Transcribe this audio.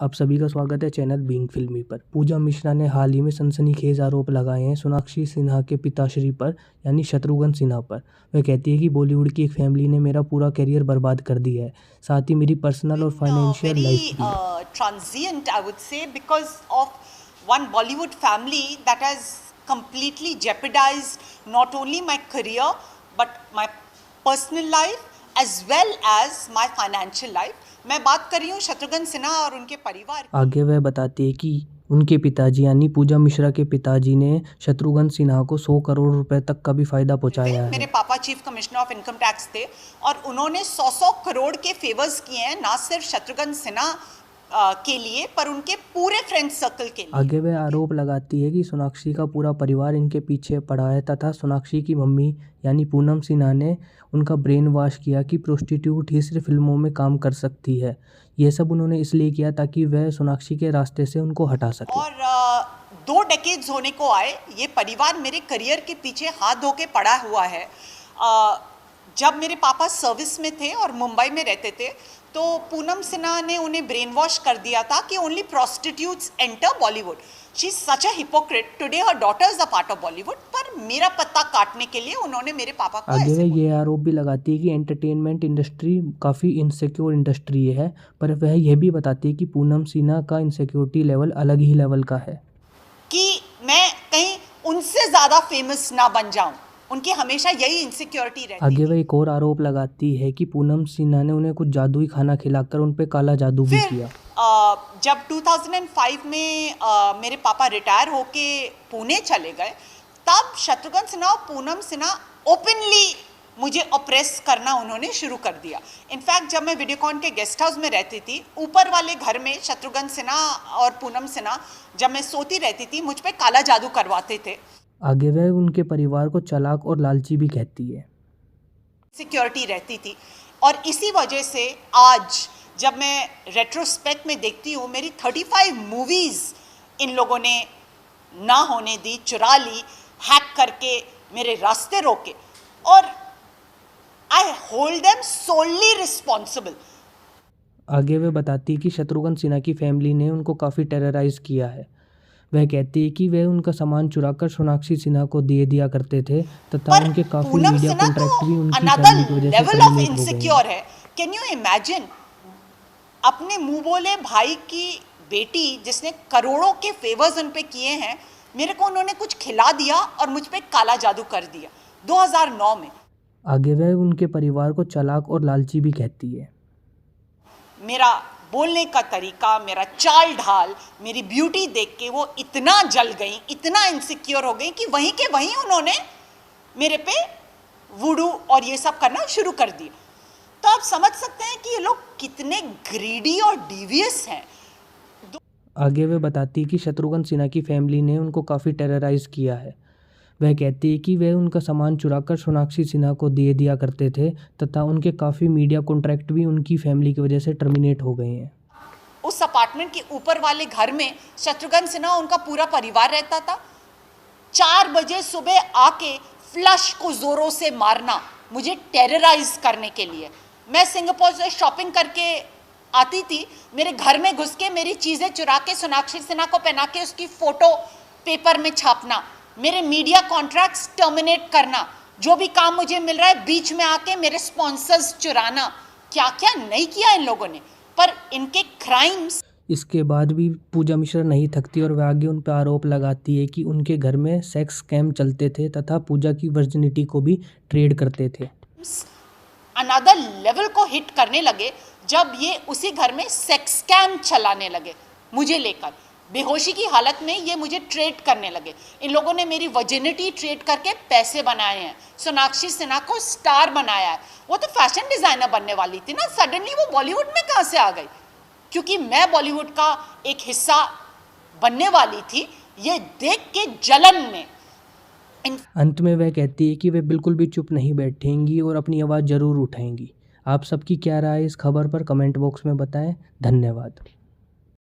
आप सभी का स्वागत है चैनल बीइंग फिल्मी पर। पूजा मिश्रा ने हाल ही में सनसनीखेज आरोप लगाए हैं सोनाक्षी सिन्हा के पिताश्री पर यानी शत्रुघ्न सिन्हा पर। वह कहती है कि बॉलीवुड की एक फैमिली ने मेरा पूरा करियर बर्बाद कर दिया है, साथ ही मेरी पर्सनल और फाइनेंशियल लाइफ भी। Transient, I would say, because of one Bollywood family that has completely jeopardized not only my career but my personal life as well as my financial life. मैं बात कर रही हूँ शत्रुघ्न सिन्हा और उनके परिवार की। आगे वह बताती है कि उनके पिताजी यानी पूजा मिश्रा के पिताजी ने शत्रुघ्न सिन्हा को 100 करोड़ रुपए तक का भी फायदा पहुंचाया है। मेरे पापा chief commissioner of income tax थे और उन्होंने 100 करोड़ के फेवर्स किए हैं, ना सिर्फ शत्रुघ्न सिन्हा के लिए पर उनके पूरे फ्रेंड सर्कल के लिए। आगे वह आरोप लगाती है कि सोनाक्षी का पूरा परिवार इनके पीछे पड़ा है तथा सोनाक्षी की मम्मी यानी पूनम सिन्हा ने उनका ब्रेन वॉश किया कि प्रोस्टिट्यूट ही सिर्फ फिल्मों में काम कर सकती है। यह सब उन्होंने इसलिए किया ताकि वह सोनाक्षी के रास्ते से उनको हटा सके। और 2 डेकेड्स होने को आए, ये परिवार मेरे करियर के पीछे हाथ धो के पड़ा हुआ है। जब मेरे पापा सर्विस में थे और मुंबई में रहते थे तो पूनम सिन्हा ने उन्हें ब्रेन वॉश कर दिया था कि only prostitutes enter Bollywood. She is such a hypocrite. Today her daughters are part of Bollywood, पर मेरा पत्ता काटने के लिए उन्होंने मेरे पापा को आगे वह ये आरोप भी लगाती है कि एंटरटेनमेंट इंडस्ट्री काफ़ी इनसिक्योर इंडस्ट्री है, पर वह यह भी बताती है कि पूनम सिन्हा का इनसिक्योरिटी लेवल अलग ही लेवल का है कि मैं कहीं उनसे ज़्यादा फेमस ना बन जाऊं। उनकी हमेशा यही इनसिक्योरिटी रहती है। आगे वह एक और आरोप लगाती है कि पूनम सिन्हा ने उन्हें कुछ जादुई खाना खिलाकर उन पे काला जादू भी किया। जब 2005 में मेरे पापा रिटायर होके पुणे चले गए तब शत्रुघ्न सिन्हा और पूनम सिन्हा ओपनली मुझे ऑप्रेस करना उन्होंने शुरू कर दिया। इनफैक्ट जब मैं वीडियोकॉन के गेस्ट हाउस में रहती थी, ऊपर वाले घर में शत्रुघ्न सिन्हा और पूनम सिन्हा जब मैं सोती रहती थी मुझ पे काला जादू करवाते थे। आगे वह उनके परिवार को चालाक और लालची भी कहती है। सिक्योरिटी रहती थी और इसी वजह से आज जब मैं रेट्रोस्पेक्ट में देखती हूँ मेरी 35 मूवीज इन लोगों ने ना होने दी, चुरा ली, हैक करके मेरे रास्ते रोके और I hold them solely responsible. आगे वह बताती है कि शत्रुघ्न सिन्हा की फैमिली ने उनको काफ़ी टेरराइज किया है। वह कहती है कि वह उनका सामान चुराकर सोनाक्षी सिन्हा को दे दिया करते थे तथा उनके काफी मीडिया कॉन्ट्रैक्ट भी उनकी फैमिली की वजह से टर्मिनेट हो गए। कैन यू इमेजिन अपने मुंह बोले भाई की बेटी जिसने करोड़ों के फेवर्स उन पे किए हैं, मेरे को उन्होंने कुछ खिला दिया और मुझ पे काला जादू कर दिया 2009 में। आगे वह उनके परिवार को चालाक और लालची भी कहती है। मेरा बोलने का तरीका, मेरा चाल ढाल, मेरी ब्यूटी देख के वो इतना जल गई, इतना इनसिक्योर हो गई कि वहीं के वहीं उन्होंने मेरे पे वुडू और ये सब करना शुरू कर दिया। तो आप समझ सकते हैं कि ये लोग कितने ग्रीडी और डिवियस हैं। आगे वह बताती है कि शत्रुघ्न सिन्हा की फैमिली ने उनको काफ़ी टेरराइज किया है। वह कहती है कि वह उनका सामान चुराकर सोनाक्षी सिन्हा को दे दिया करते थे तथा उनके काफ़ी मीडिया कॉन्ट्रैक्ट भी उनकी फैमिली की वजह से टर्मिनेट हो गए हैं। उस अपार्टमेंट के ऊपर वाले घर में शत्रुघ्न सिन्हा उनका पूरा परिवार रहता था। 4 बजे सुबह आके फ्लश को जोरों से मारना मुझे टेरराइज करने के लिए। मैं सिंगापुर से शॉपिंग करके आती थी, मेरे घर में घुस के मेरी चीज़ें चुरा के सोनाक्षी सिन्हा को पहना के उसकी फ़ोटो पेपर में छापना, मेरे मीडिया कॉन्ट्रैक्ट्स टर्मिनेट करना, जो भी काम मुझे मिल रहा है बीच में आके मेरे स्पॉन्सर्स चुराना, क्या क्या नहीं किया इन लोगों ने। पर इनके क्राइम्स। इसके बाद भी पूजा मिश्रा नहीं थकती और वह आगे उन पर आरोप लगाती है कि उनके घर में सेक्स स्कैम चलते थे तथा पूजा की वर्जिनिटी को भी ट्रेड करते थे। अनदर लेवल को हिट करने लगे जब ये उसी घर में सेक्स स्कैम चलाने लगे मुझे लेकर। बेहोशी की हालत में ये मुझे ट्रेड करने लगे। इन लोगों ने मेरी वर्जिनिटी ट्रेड करके पैसे बनाए हैं। सोनाक्षी सिन्हा को स्टार बनाया है। वो तो फैशन डिज़ाइनर बनने वाली थी ना, सडनली वो बॉलीवुड में कहाँ से आ गई? क्योंकि मैं बॉलीवुड का एक हिस्सा बनने वाली थी, ये देख के जलन में। अंत में वह कहती है कि वे बिल्कुल भी चुप नहीं बैठेंगी और अपनी आवाज़ ज़रूर उठाएंगी। आप सबकी क्या राय इस खबर पर कमेंट बॉक्स में बताएं। धन्यवाद।